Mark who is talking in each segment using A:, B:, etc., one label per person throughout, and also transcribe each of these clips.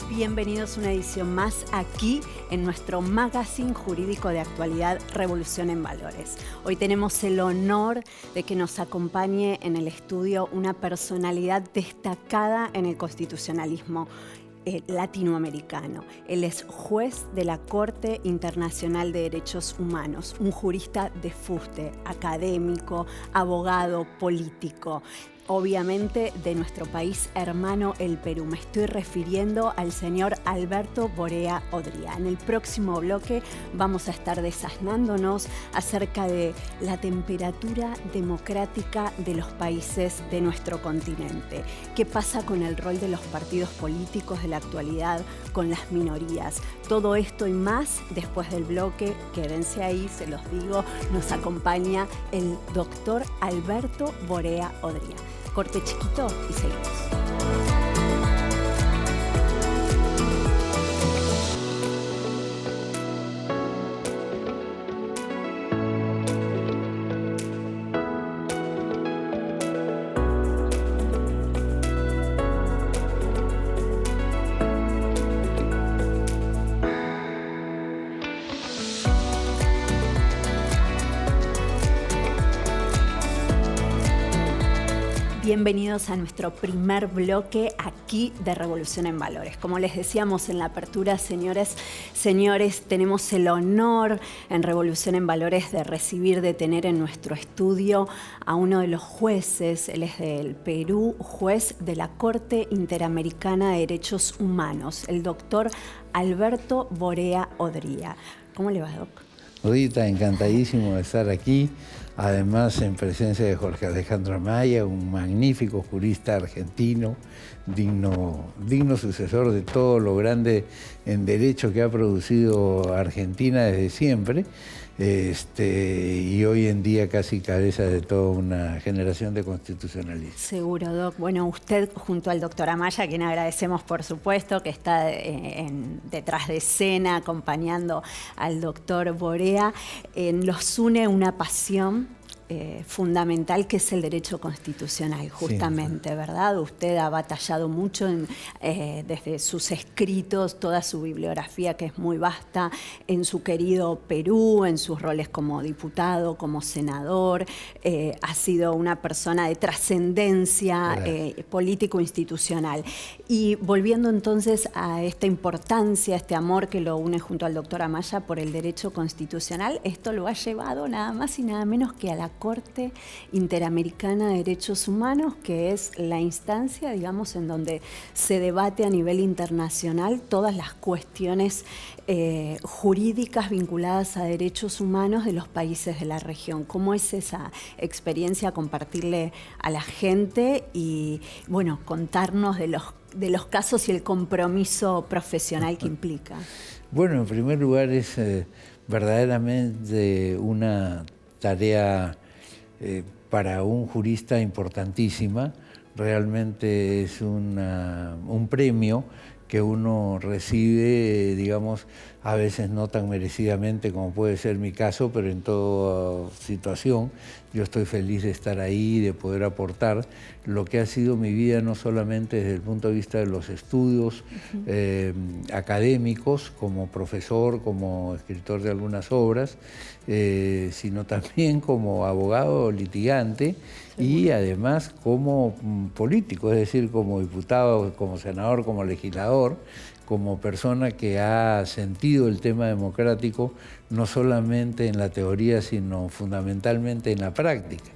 A: Bienvenidos a una edición más aquí en nuestro magazine jurídico de actualidad Revolución en Valores. Hoy tenemos el honor de que nos acompañe en el estudio una personalidad destacada en el constitucionalismo latinoamericano. Él es juez de la Corte Internacional de Derechos Humanos, un jurista de fuste, académico, abogado, político. Obviamente de nuestro país hermano, el Perú. Me estoy refiriendo al señor Alberto Borea Odría. En el próximo bloque vamos a estar desasnándonos acerca de la temperatura democrática de los países de nuestro continente. ¿Qué pasa con el rol de los partidos políticos de la actualidad, con las minorías? Todo esto y más después del bloque. Quédense ahí, se los digo. Nos acompaña el doctor Alberto Borea Odría. Corte chiquito y seguimos. Bienvenidos a nuestro primer bloque aquí de Revolución en Valores. Como les decíamos en la apertura, señores, tenemos el honor en Revolución en Valores de recibir, de tener en nuestro estudio a uno de los jueces. Él es del Perú, juez de la Corte Interamericana de Derechos Humanos, el doctor Alberto Borea Odría. ¿Cómo le va, doc?
B: Rita, encantadísimo de estar aquí, además en presencia de Jorge Alejandro Amaya, un magnífico jurista argentino, digno sucesor de todo lo grande en derecho que ha producido Argentina desde siempre, y hoy en día casi cabeza de toda una generación de constitucionalistas.
A: Seguro, doc. Bueno, usted junto al doctor Amaya, a quien agradecemos por supuesto, que está detrás de escena acompañando al doctor Borea, los une una pasión fundamental, que es el derecho constitucional, justamente, sí, ¿verdad? Usted ha batallado mucho desde sus escritos, toda su bibliografía, que es muy vasta, en su querido Perú, en sus roles como diputado, como senador. Ha sido una persona de trascendencia político-institucional. Y volviendo entonces a esta importancia, este amor que lo une junto al doctor Amaya por el derecho constitucional, esto lo ha llevado nada más y nada menos que a la Corte Interamericana de Derechos Humanos, que es la instancia, digamos, en donde se debate a nivel internacional todas las cuestiones jurídicas vinculadas a derechos humanos de los países de la región. ¿Cómo es esa experiencia? Compartirle a la gente y, bueno, contarnos de los casos y el compromiso profesional que implica.
B: Bueno, en primer lugar es verdaderamente una tarea para un jurista importantísima. Realmente es un premio que uno recibe, digamos, a veces no tan merecidamente como puede ser mi caso, pero en toda situación yo estoy feliz de estar ahí, de poder aportar lo que ha sido mi vida, no solamente desde el punto de vista de los estudios académicos, como profesor, como escritor de algunas obras, sino también como abogado litigante y además como político, es decir, como diputado, como senador, como legislador, como persona que ha sentido el tema democrático no solamente en la teoría, sino fundamentalmente en la práctica.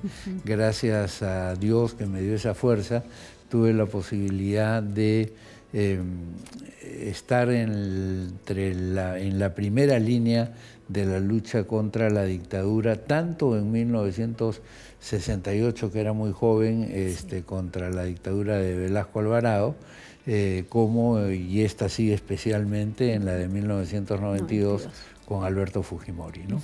B: Gracias a Dios que me dio esa fuerza, tuve la posibilidad de estar en la primera línea de la lucha contra la dictadura, tanto en 1968, que era muy joven, contra la dictadura de Velasco Alvarado, como, y esta sí especialmente, en la de 1992, con Alberto Fujimori, ¿no?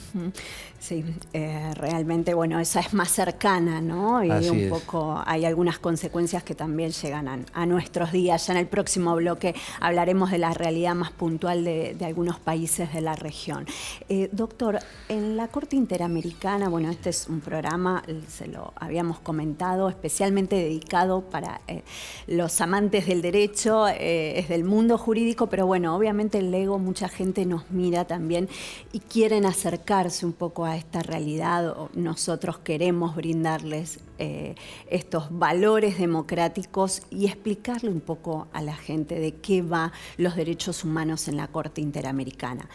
A: Sí, realmente, bueno, esa es más cercana, ¿no? Y
B: Así
A: un poco hay algunas consecuencias que también llegan a nuestros días. Ya en el próximo bloque hablaremos de la realidad más puntual de algunos países de la región. Doctor, en la Corte Interamericana, bueno, este es un programa, se lo habíamos comentado, especialmente dedicado para los amantes del derecho, es del mundo jurídico, pero bueno, obviamente el ego, mucha gente nos mira también y quieren acercarse un poco a esta realidad. Nosotros queremos brindarles estos valores democráticos y explicarle un poco a la gente de qué va los derechos humanos en la Corte Interamericana.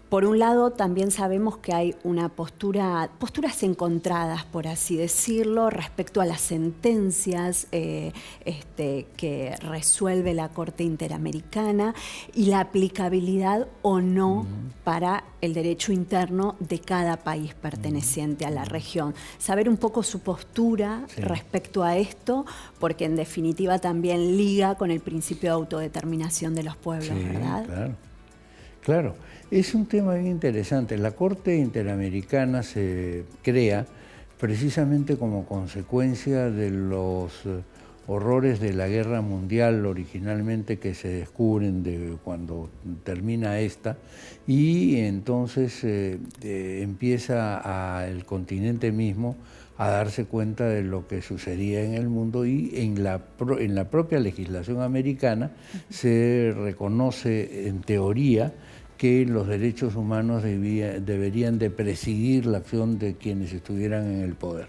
A: Por un lado, también sabemos que hay posturas encontradas, por así decirlo, respecto a las sentencias que resuelve la Corte Interamericana y la aplicabilidad o no para el derecho interno de cada país perteneciente a la región. Saber un poco su postura respecto a esto, porque en definitiva también liga con el principio de autodeterminación de los pueblos, ¿verdad?
B: Claro. Claro, es un tema bien interesante. La Corte Interamericana se crea precisamente como consecuencia de los horrores de la Guerra Mundial originalmente, que se descubren de cuando termina esta, y entonces empieza el continente mismo a darse cuenta de lo que sucedía en el mundo, y en la propia legislación americana se reconoce en teoría que los derechos humanos deberían de presidir la acción de quienes estuvieran en el poder,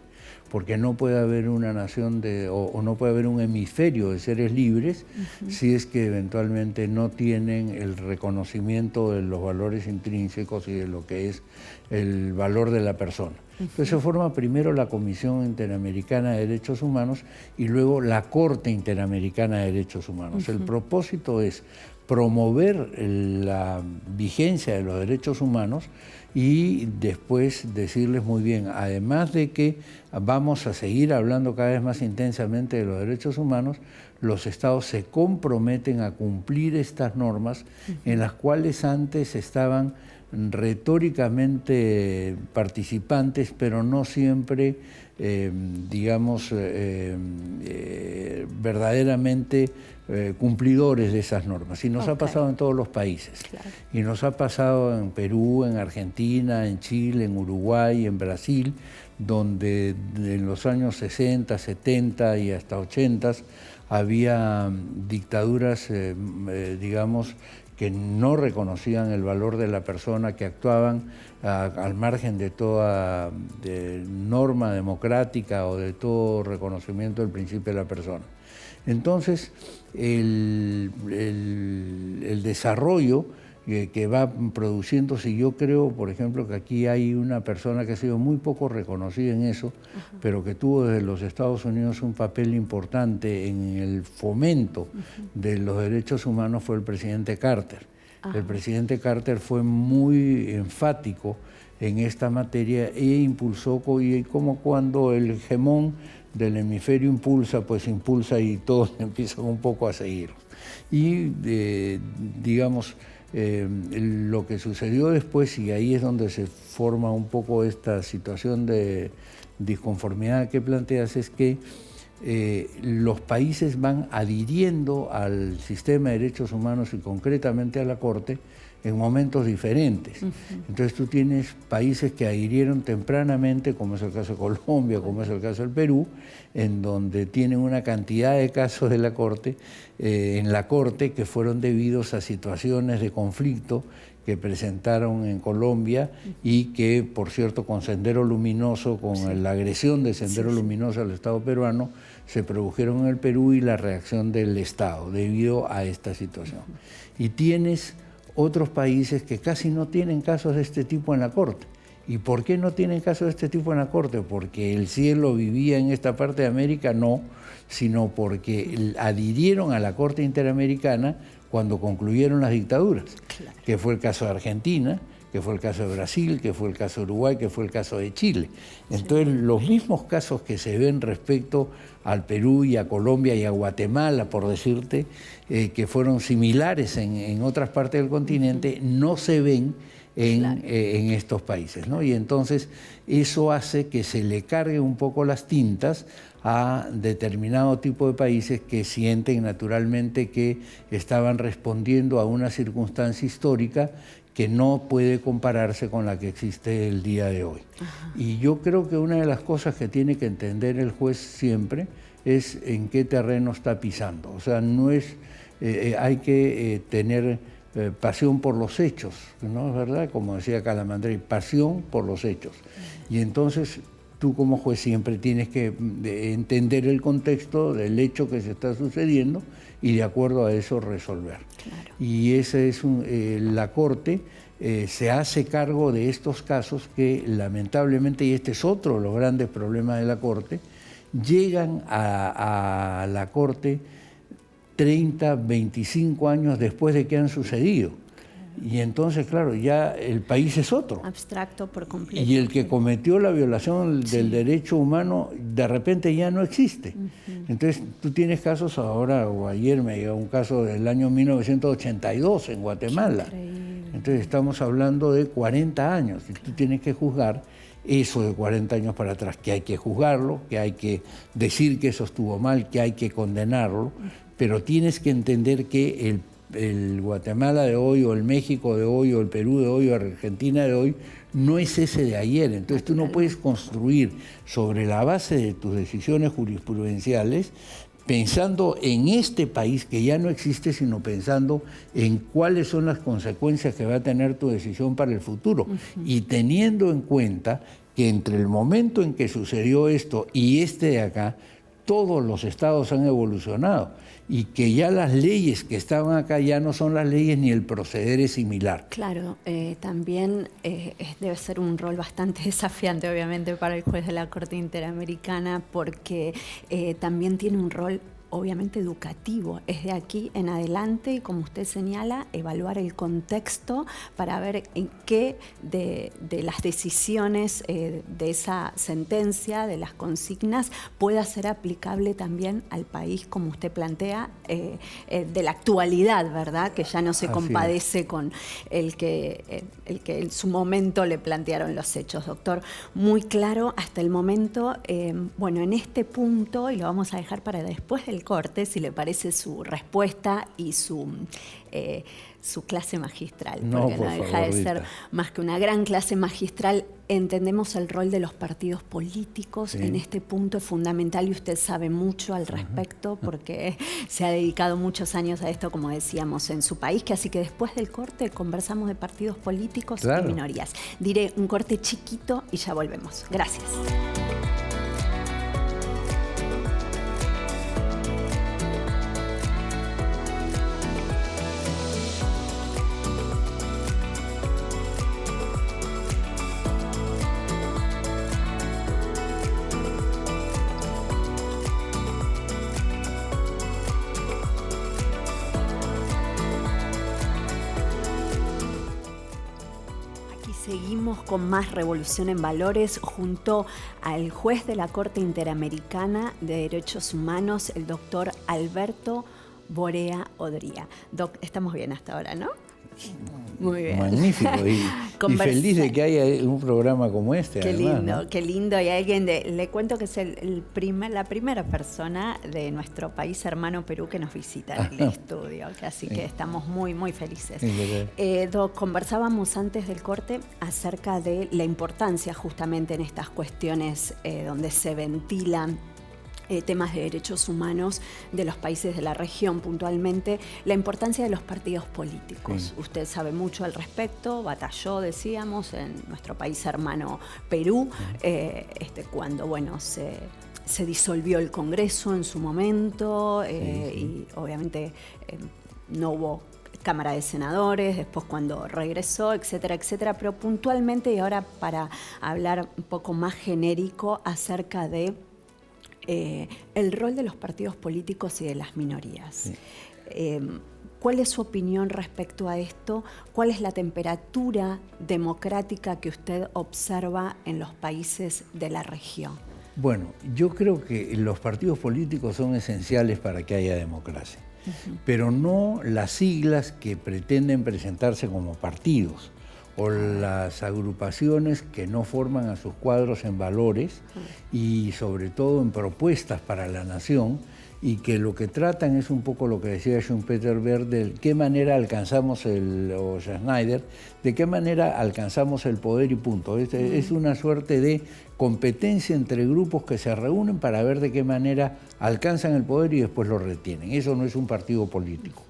B: porque no puede haber una nación o no puede haber un hemisferio de seres libres si es que eventualmente no tienen el reconocimiento de los valores intrínsecos y de lo que es el valor de la persona. Entonces se forma primero la Comisión Interamericana de Derechos Humanos y luego la Corte Interamericana de Derechos Humanos. El propósito es promover la vigencia de los derechos humanos y después decirles muy bien, además de que vamos a seguir hablando cada vez más intensamente de los derechos humanos, los estados se comprometen a cumplir estas normas en las cuales antes estaban retóricamente participantes, pero no siempre, verdaderamente cumplidores de esas normas. Y nos ha pasado en todos los países. Claro. Y nos ha pasado en Perú, en Argentina, en Chile, en Uruguay, en Brasil, donde en los años 60, 70 y hasta 80 había dictaduras, que no reconocían el valor de la persona, que actuaban al margen de toda norma democrática o de todo reconocimiento del principio de la persona. Entonces, el desarrollo que va produciéndose, yo creo, por ejemplo, que aquí hay una persona que ha sido muy poco reconocida en eso, pero que tuvo desde los Estados Unidos un papel importante en el fomento de los derechos humanos, fue el presidente Carter. El presidente Carter fue muy enfático en esta materia e impulsó, como cuando el hegemón del hemisferio impulsa, pues impulsa y todos empiezan un poco a seguir. Y lo que sucedió después, y ahí es donde se forma un poco esta situación de disconformidad que planteas, es que los países van adhiriendo al sistema de derechos humanos y concretamente a la Corte en momentos diferentes. Entonces tú tienes países que adhirieron tempranamente, como es el caso de Colombia, como es el caso del Perú, en donde tienen una cantidad de casos de la Corte, en la Corte, que fueron debidos a situaciones de conflicto que presentaron en Colombia y que, por cierto, con Sendero Luminoso, con la agresión de Sendero Luminoso al Estado peruano, se produjeron en el Perú, y la reacción del Estado debido a esta situación. Y tienes otros países que casi no tienen casos de este tipo en la Corte. ¿Y por qué no tienen casos de este tipo en la Corte? ¿Porque el cielo vivía en esta parte de América? No, sino porque adhirieron a la Corte Interamericana cuando concluyeron las dictaduras, que fue el caso de Argentina, que fue el caso de Brasil, que fue el caso de Uruguay, que fue el caso de Chile. Entonces, los mismos casos que se ven respecto al Perú y a Colombia y a Guatemala, por decirte, que fueron similares en otras partes del continente, no se ven en estos países, ¿no? Y entonces eso hace que se le cargue un poco las tintas a determinado tipo de países que sienten naturalmente que estaban respondiendo a una circunstancia histórica que no puede compararse con la que existe el día de hoy. Ajá. Y yo creo que una de las cosas que tiene que entender el juez siempre es en qué terreno está pisando. O sea, no es, hay que tener pasión por los hechos, ¿no es verdad? Como decía Calamandrei, pasión por los hechos. Y entonces tú como juez siempre tienes que entender el contexto del hecho que se está sucediendo y de acuerdo a eso resolver. Claro. Y ese es la Corte se hace cargo de estos casos que lamentablemente, y este es otro de los grandes problemas de la Corte, llegan a la Corte 30, 25 años después de que han sucedido. Y entonces, claro, ya el país es otro.
A: Abstracto por completo.
B: Y el que cometió la violación del derecho humano, de repente ya no existe. Entonces, tú tienes casos ahora, o ayer me llegó un caso del año 1982 en Guatemala. Entonces, estamos hablando de 40 años. Y tú tienes que juzgar eso de 40 años para atrás, que hay que juzgarlo, que hay que decir que eso estuvo mal, que hay que condenarlo, pero tienes que entender que el Guatemala de hoy, o el México de hoy, o el Perú de hoy, o Argentina de hoy, no es ese de ayer. Entonces tú no puedes construir sobre la base de tus decisiones jurisprudenciales pensando en este país que ya no existe, sino pensando en cuáles son las consecuencias que va a tener tu decisión para el futuro. Y teniendo en cuenta que entre el momento en que sucedió esto y este de acá, todos los estados han evolucionado y que ya las leyes que estaban acá ya no son las leyes ni el proceder es similar.
A: Claro, también debe ser un rol bastante desafiante, obviamente, para el juez de la Corte Interamericana, porque también tiene un rol obviamente educativo. Es de aquí en adelante y, como usted señala, evaluar el contexto para ver en qué de las decisiones de esa sentencia, de las consignas, pueda ser aplicable también al país, como usted plantea, de la actualidad, ¿verdad? Que ya no se compadece con el que en su momento le plantearon los hechos. Doctor, muy claro hasta el momento. Bueno, en este punto, y lo vamos a dejar para después del corte, si le parece, su respuesta y su clase magistral, porque no deja de ser más que una gran clase magistral. Entendemos el rol de los partidos políticos en este punto, es fundamental, y usted sabe mucho al respecto porque se ha dedicado muchos años a esto, como decíamos, en su país, que así que después del corte conversamos de partidos políticos y minorías. Diré un corte chiquito y ya volvemos. Gracias. Seguimos con más Revolución en Valores junto al juez de la Corte Interamericana de Derechos Humanos, el doctor Alberto Borea Odría. Doc, estamos bien hasta ahora, ¿no? Muy bien.
B: Magnífico. Y feliz de que haya un programa como este.
A: Qué
B: además,
A: lindo,
B: ¿no?
A: Qué lindo. Y alguien le cuento que es la primera persona de nuestro país hermano Perú que nos visita en el estudio. Así que estamos muy, muy felices. Doc, conversábamos antes del corte acerca de la importancia justamente en estas cuestiones donde se ventilan temas de derechos humanos de los países de la región, puntualmente, la importancia de los partidos políticos. Usted sabe mucho al respecto, batalló, decíamos, en nuestro país hermano Perú, cuando, bueno, se disolvió el Congreso en su momento y obviamente no hubo Cámara de Senadores, después cuando regresó, etcétera, etcétera, pero puntualmente, y ahora para hablar un poco más genérico acerca de el rol de los partidos políticos y de las minorías. ¿Cuál es su opinión respecto a esto? ¿Cuál es la temperatura democrática que usted observa en los países de la región?
B: Bueno, yo creo que los partidos políticos son esenciales para que haya democracia, pero no las siglas que pretenden presentarse como partidos o las agrupaciones que no forman a sus cuadros en valores y sobre todo en propuestas para la nación, y que lo que tratan es un poco lo que decía Schumpeter, ver de qué manera alcanzamos o Schneider, de qué manera alcanzamos el poder y punto. Es una suerte de competencia entre grupos que se reúnen para ver de qué manera alcanzan el poder y después lo retienen. Eso no es un partido político.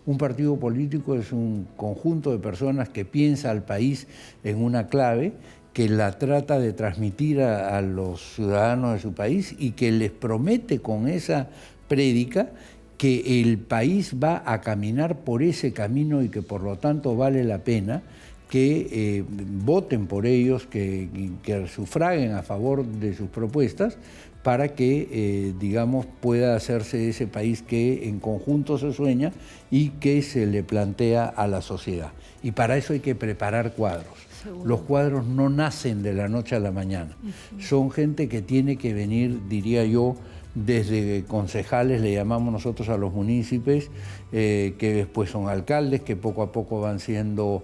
B: Un partido político es un conjunto de personas que piensa al país en una clave, que la trata de transmitir a los ciudadanos de su país y que les promete con esa prédica que el país va a caminar por ese camino y que por lo tanto vale la pena que voten por ellos, que sufraguen a favor de sus propuestas para que, digamos, pueda hacerse ese país que en conjunto se sueña y que se le plantea a la sociedad. Y para eso hay que preparar cuadros. Los cuadros no nacen de la noche a la mañana. Son gente que tiene que venir, diría yo, desde concejales, le llamamos nosotros a los municipios, que después son alcaldes, que poco a poco van siendo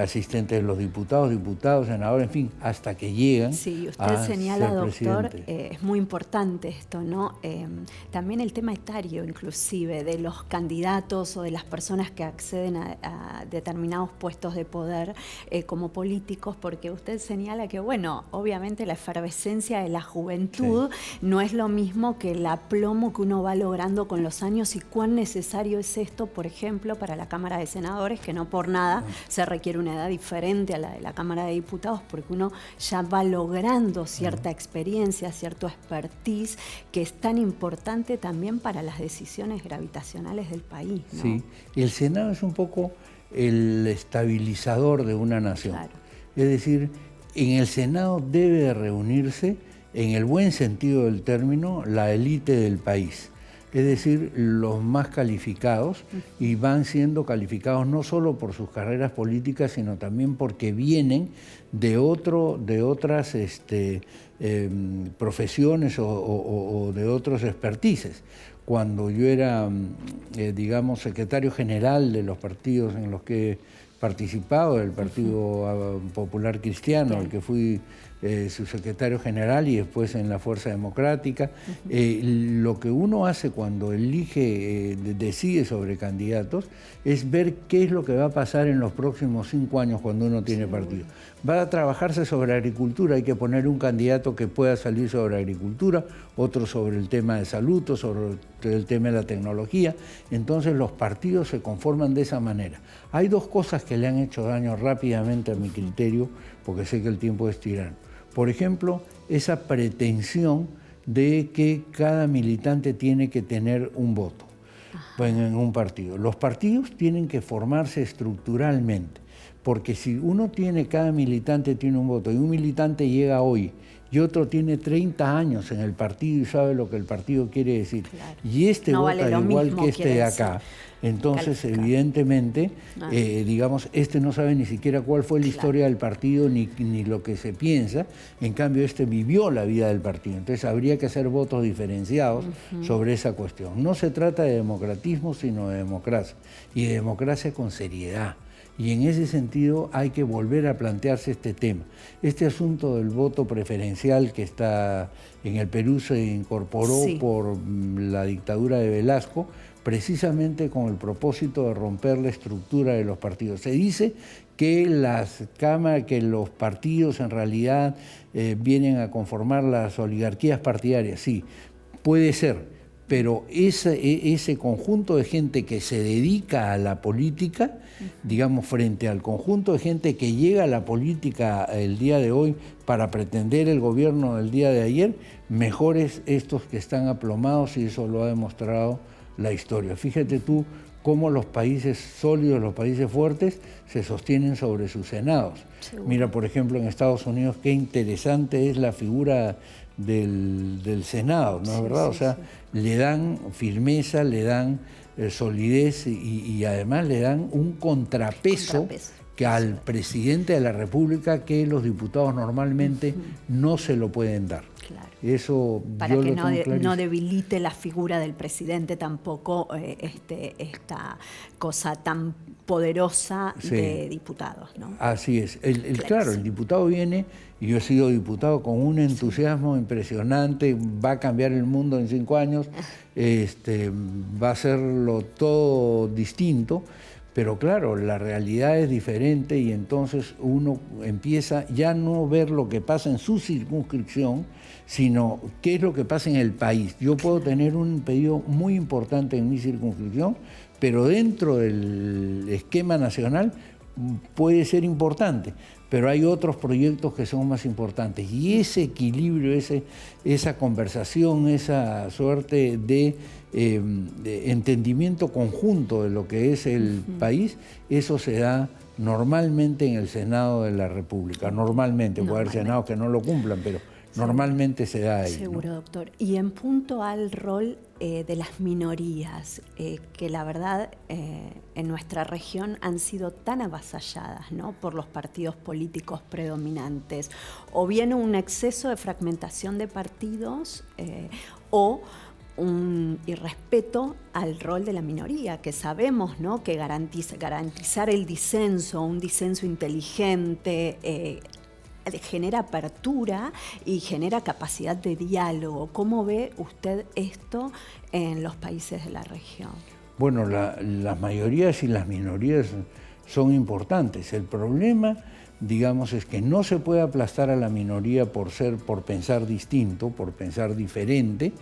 B: asistentes de los diputados, senadores, en fin, hasta que llegan.
A: Sí, usted señala, doctor, es muy importante esto, ¿no? También el tema etario, inclusive, de los candidatos o de las personas que acceden a determinados puestos de poder como políticos, porque usted señala que, bueno, obviamente la efervescencia de la juventud no es lo mismo que el aplomo que uno va logrando con los años, y cuán necesario es esto, por ejemplo, para la Cámara de Senadores, que no por nada se requiere una edad diferente a la de la Cámara de Diputados, porque uno ya va logrando cierta experiencia, cierto expertise, que es tan importante también para las decisiones gravitacionales del país, ¿no?
B: Sí, el Senado es un poco el estabilizador de una nación. Claro. Es decir, en el Senado debe de reunirse, en el buen sentido del término, la élite del país. Es decir, los más calificados, y van siendo calificados no solo por sus carreras políticas, sino también porque vienen de otras profesiones o de otros expertices. Cuando yo era, digamos, secretario general de los partidos en los que he participado, del Partido Popular Cristiano, el que fui su secretario general y después en la Fuerza Democrática. Lo que uno hace cuando elige, decide sobre candidatos, es ver qué es lo que va a pasar en los próximos 5 años cuando uno tiene partido. Va a trabajarse sobre agricultura, hay que poner un candidato que pueda salir sobre agricultura, otro sobre el tema de salud, otro sobre el tema de la tecnología. Entonces los partidos se conforman de esa manera. Hay dos cosas que le han hecho daño rápidamente a mi criterio, porque sé que el tiempo es tirano. Por ejemplo, esa pretensión de que cada militante tiene que tener un voto en un partido. Los partidos tienen que formarse estructuralmente, porque si cada militante tiene un voto y un militante llega hoy y otro tiene 30 años en el partido y sabe lo que el partido quiere decir, claro, y no vota vale igual que este de acá, entonces evidentemente, digamos, no sabe ni siquiera cuál fue la historia del partido ni lo que se piensa, en cambio vivió la vida del partido, entonces habría que hacer votos diferenciados sobre esa cuestión. No se trata de democratismo, sino de democracia, y de democracia con seriedad. Y en ese sentido hay que volver a plantearse este tema. Este asunto del voto preferencial que está en el Perú se incorporó por la dictadura de Velasco, precisamente con el propósito de romper la estructura de los partidos. Se dice que los partidos en realidad vienen a conformar las oligarquías partidarias. Sí, puede ser. Pero ese conjunto de gente que se dedica a la política, digamos, frente al conjunto de gente que llega a la política el día de hoy para pretender el gobierno del día de ayer, mejores estos que están aplomados, y eso lo ha demostrado la historia. Fíjate tú cómo los países sólidos, los países fuertes, se sostienen sobre sus senados. Seguro. Mira, por ejemplo, en Estados Unidos, qué interesante es la figura del Senado, ¿no es verdad? O sea, le dan firmeza, le dan solidez y además le dan un contrapeso que al presidente de la República, que los diputados normalmente no se lo pueden dar.
A: Claro.
B: Eso
A: para
B: yo
A: que
B: lo tengo
A: no debilite la figura del presidente tampoco esta cosa tan poderosa de diputados, ¿no?
B: Así es. Claro, el diputado viene, y yo he sido diputado con un entusiasmo impresionante, va a cambiar el mundo en 5 años, va a hacerlo todo distinto. Pero claro, la realidad es diferente y entonces uno empieza ya no ver lo que pasa en su circunscripción, sino qué es lo que pasa en el país. Yo puedo tener un pedido muy importante en mi circunscripción, pero dentro del esquema nacional puede ser importante, pero hay otros proyectos que son más importantes. Y ese equilibrio, esa conversación, esa suerte de entendimiento conjunto de lo que es el país, eso se da normalmente en el Senado de la República. Normalmente, puede haber senados que no lo cumplan, pero normalmente se da ahí.
A: Seguro, ¿no? Doctor. Y en punto al rol de las minorías, que la verdad en nuestra región han sido tan avasalladas, ¿no?, por los partidos políticos predominantes, o bien un exceso de fragmentación de partidos o un irrespeto al rol de la minoría, que sabemos, ¿no?, que garantizar el disenso, un disenso inteligente, genera apertura y genera capacidad de diálogo. ¿Cómo ve usted esto en los países de la región?
B: Bueno, las mayorías y las minorías son importantes. El problema, digamos, es que no se puede aplastar a la minoría por pensar distinto, por pensar diferente,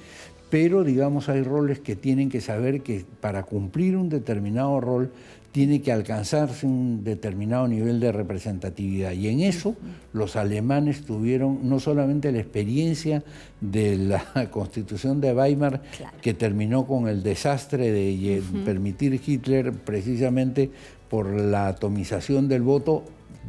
B: pero, digamos, hay roles que tienen que saber que para cumplir un determinado rol tiene que alcanzarse un determinado nivel de representatividad. Y en eso los alemanes tuvieron no solamente la experiencia de la Constitución de Weimar, que terminó con el desastre de permitir Hitler precisamente por la atomización del voto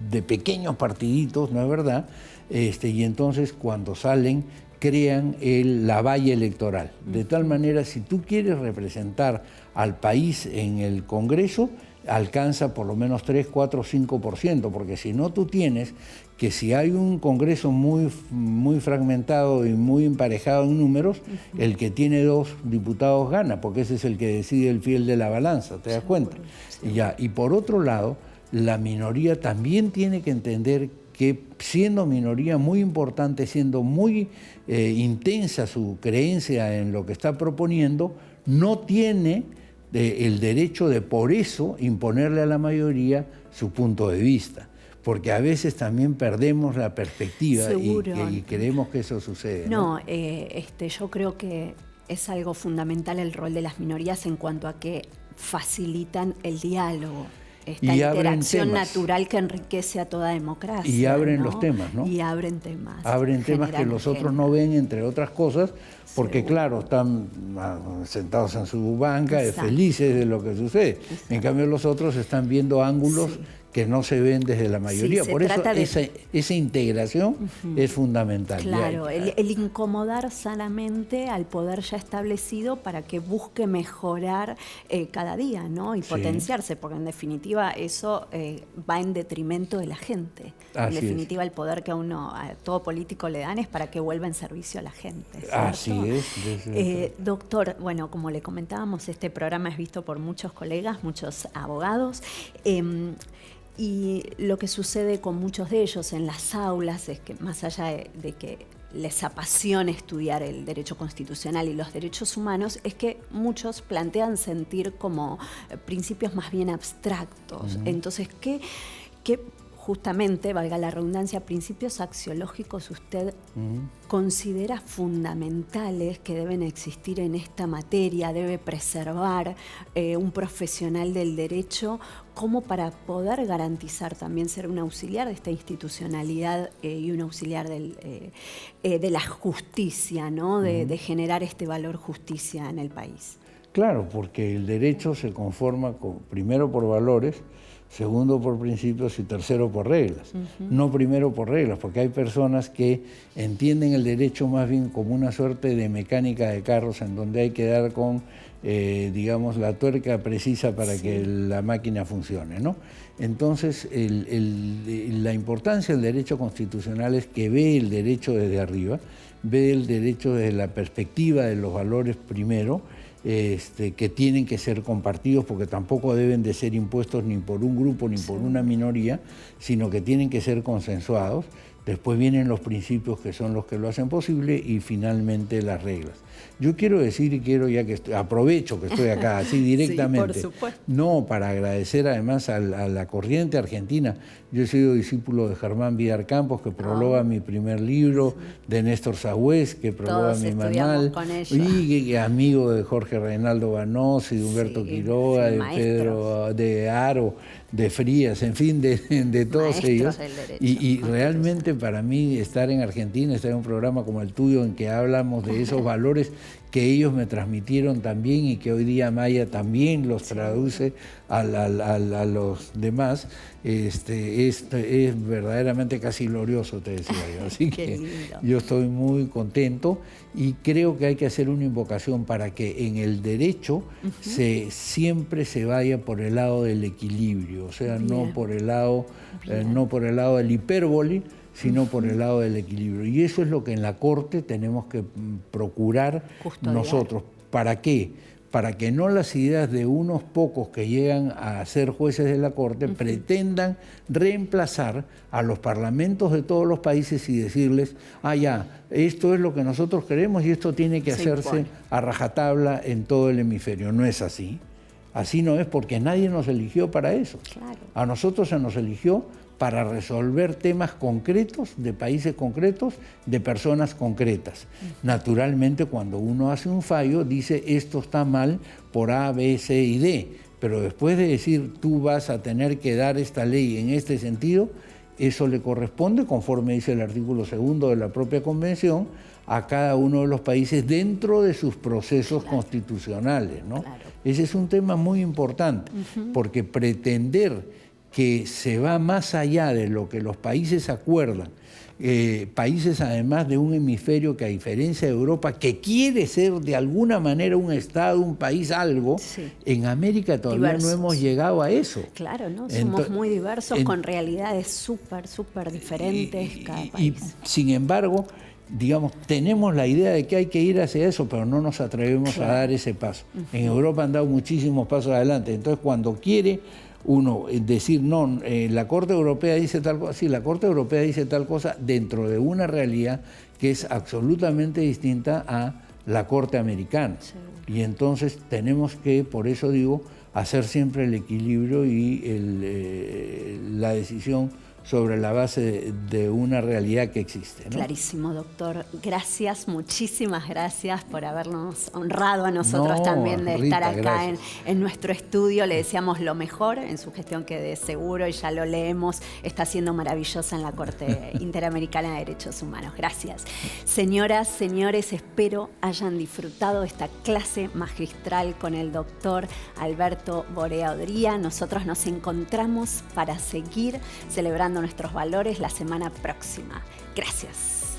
B: de pequeños partiditos, ¿no es verdad? Y entonces cuando salen crean la valla electoral. De tal manera, si tú quieres representar al país en el Congreso, alcanza por lo menos 3, 4, 5%, porque si no tú tienes que si hay un Congreso muy fragmentado y muy emparejado en números, el que tiene 2 diputados gana, porque ese es el que decide el fiel de la balanza, ¿te das cuenta? Y por otro lado, la minoría también tiene que entender que siendo minoría muy importante, siendo muy intensa su creencia en lo que está proponiendo, no tiene el derecho de por eso imponerle a la mayoría su punto de vista, porque a veces también perdemos la perspectiva y creemos que eso sucede.
A: No, yo creo que es algo fundamental el rol de las minorías en cuanto a que facilitan el diálogo. Esta interacción natural que enriquece a toda democracia.
B: Y abren los temas, ¿no?
A: Y abren temas.
B: Abren temas que los otros no ven, entre otras cosas, porque claro, están sentados en su banca, felices de lo que sucede. En cambio los otros están viendo ángulos que no se ven desde la mayoría. Por eso esa integración es fundamental.
A: Claro, el incomodar sanamente al poder ya establecido para que busque mejorar cada día, ¿no? Y potenciarse, porque en definitiva eso va en detrimento de la gente. En definitiva el poder que a todo político le dan es para que vuelva en servicio a la gente, ¿cierto?
B: Así es.
A: Doctor, bueno, como le comentábamos, este programa es visto por muchos colegas, muchos abogados. Y lo que sucede con muchos de ellos en las aulas es que más allá de que les apasiona estudiar el derecho constitucional y los derechos humanos, es que muchos plantean sentir como principios más bien abstractos. Entonces, ¿qué justamente, valga la redundancia, principios axiológicos usted considera fundamentales que deben existir en esta materia, debe preservar un profesional del derecho, como para poder garantizar también ser un auxiliar de esta institucionalidad y un auxiliar de la justicia, ¿no? De generar este valor justicia en el país?
B: Claro, porque el derecho se conforma primero por valores, segundo por principios y tercero por reglas. No primero por reglas, porque hay personas que entienden el derecho más bien como una suerte de mecánica de carros en donde hay que dar con, digamos, la tuerca precisa para que la máquina funcione, ¿no? Entonces, la importancia del derecho constitucional es que ve el derecho desde arriba, ve el derecho desde la perspectiva de los valores primero, que tienen que ser compartidos porque tampoco deben de ser impuestos ni por un grupo ni por una minoría, sino que tienen que ser consensuados. Después vienen los principios que son los que lo hacen posible y finalmente las reglas. Yo quiero decir, y quiero ya que aprovecho que estoy acá así directamente,
A: sí, por supuesto.
B: no, para agradecer además a la corriente argentina. Yo he sido discípulo de Germán Vidar Campos, que prologa mi primer libro, de Néstor Sagüez, que prologa mi manual, y amigo de Jorge Reinaldo Vanosi, de Humberto Quiroga, de Pedro de Haro, de Frías, en fin, de todos ellos. Y realmente para mí estar en Argentina, estar en un programa como el tuyo en que hablamos de esos valores que ellos me transmitieron también y que hoy día Maya también los traduce a los demás, es verdaderamente casi glorioso, te decía yo. Así que yo estoy muy contento y creo que hay que hacer una invocación para que en el derecho siempre se vaya por el lado del equilibrio, o sea, no por el lado del hipérbole, sino por el lado del equilibrio. Y eso es lo que en la Corte tenemos que procurar nosotros. ¿Para qué? Para que no las ideas de unos pocos que llegan a ser jueces de la Corte pretendan reemplazar a los parlamentos de todos los países y decirles, esto es lo que nosotros queremos y esto tiene que hacerse a rajatabla en todo el hemisferio. No es así. Así no es, porque nadie nos eligió para eso. Claro. A nosotros se nos eligió para resolver temas concretos, de países concretos, de personas concretas. Naturalmente, cuando uno hace un fallo, dice esto está mal por A, B, C y D, pero después de decir tú vas a tener que dar esta ley en este sentido, eso le corresponde, conforme dice el artículo 2 de la propia Convención, a cada uno de los países dentro de sus procesos constitucionales, ¿no? Ese es un tema muy importante, porque pretender que se va más allá de lo que los países acuerdan, países además de un hemisferio que, a diferencia de Europa, que quiere ser de alguna manera un Estado, un país, algo, en América todavía no hemos llegado a eso.
A: Claro, ¿no? Somos muy diversos, con realidades súper diferentes cada país.
B: Y sin embargo, digamos, tenemos la idea de que hay que ir hacia eso, pero no nos atrevemos a dar ese paso. En Europa han dado muchísimos pasos adelante. Entonces, cuando quiere uno decir, no, la Corte Europea dice tal cosa, sí, la Corte Europea dice tal cosa dentro de una realidad que es absolutamente distinta a la Corte Americana. Y entonces tenemos que, por eso digo, hacer siempre el equilibrio y la decisión sobre la base de una realidad que existe, ¿no?
A: Clarísimo, doctor. Gracias, muchísimas gracias por habernos honrado a nosotros también de estar acá en nuestro estudio. Le deseamos lo mejor en su gestión, que de seguro, y ya lo leemos, está siendo maravillosa en la Corte Interamericana de Derechos Humanos. Gracias. Señoras, señores, espero hayan disfrutado esta clase magistral con el doctor Alberto Borea Odría. Nosotros nos encontramos para seguir celebrando nuestros valores la semana próxima. Gracias.